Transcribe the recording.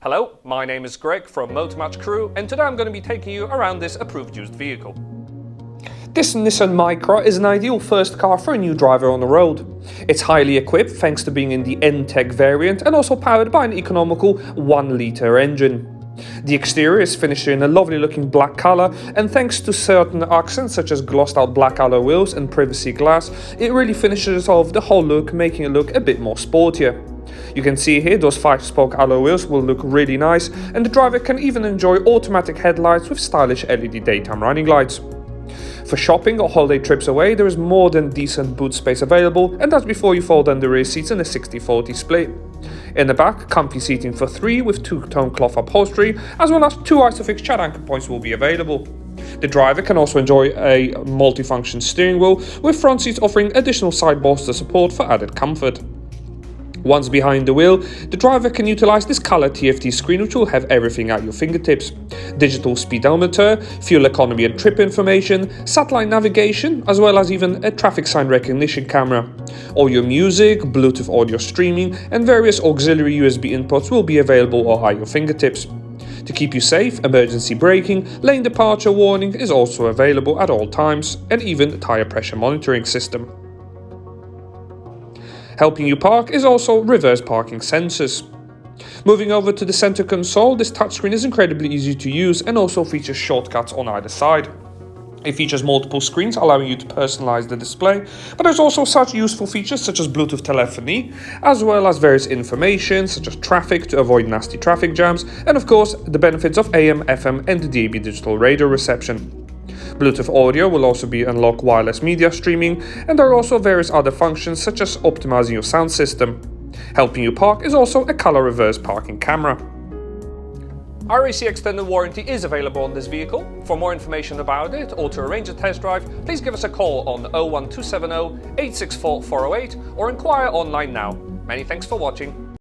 Hello, my name is Greg from Motor Match Crewe, and today I'm going to be taking you around this approved used vehicle. This Nissan Micra is an ideal first car for a new driver on the road. It's highly equipped thanks to being in the n-tec variant and also powered by an economical 1-litre engine. The exterior is finished in a lovely looking black colour, and thanks to certain accents such as glossed out black alloy wheels and privacy glass, it really finishes off the whole look, making it look a bit more sportier. You can see here those 5-spoke alloy wheels will look really nice, and the driver can even enjoy automatic headlights with stylish LED daytime running lights. For shopping or holiday trips away, there is more than decent boot space available, and that's before you fold down the rear seats in a 60/40 split. In the back, comfy seating for 3 with 2-tone cloth upholstery, as well as 2 ISOFIX chat anchor points will be available. The driver can also enjoy a multifunction steering wheel, with front seats offering additional side bolster support for added comfort. Once behind the wheel, the driver can utilize this color TFT screen, which will have everything at your fingertips. Digital speedometer, fuel economy and trip information, satellite navigation, as well as even a traffic sign recognition camera. All your music, Bluetooth audio streaming, and various auxiliary USB inputs will be available or at your fingertips. To keep you safe, emergency braking, lane departure warning is also available at all times, and even a tire pressure monitoring system. Helping you park is also reverse parking sensors. Moving over to the center console, this touchscreen is incredibly easy to use and also features shortcuts on either side. It features multiple screens allowing you to personalize the display, but there's also such useful features such as Bluetooth telephony, as well as various information such as traffic to avoid nasty traffic jams, and of course the benefits of AM, FM and DAB digital radio reception. Bluetooth audio will also be unlock wireless media streaming, and there are also various other functions such as optimizing your sound system. Helping you park is also a color reverse parking camera. RAC extended warranty is available on this vehicle. For more information about it or to arrange a test drive, please give us a call on 01270 864 408 or inquire online now. Many thanks for watching.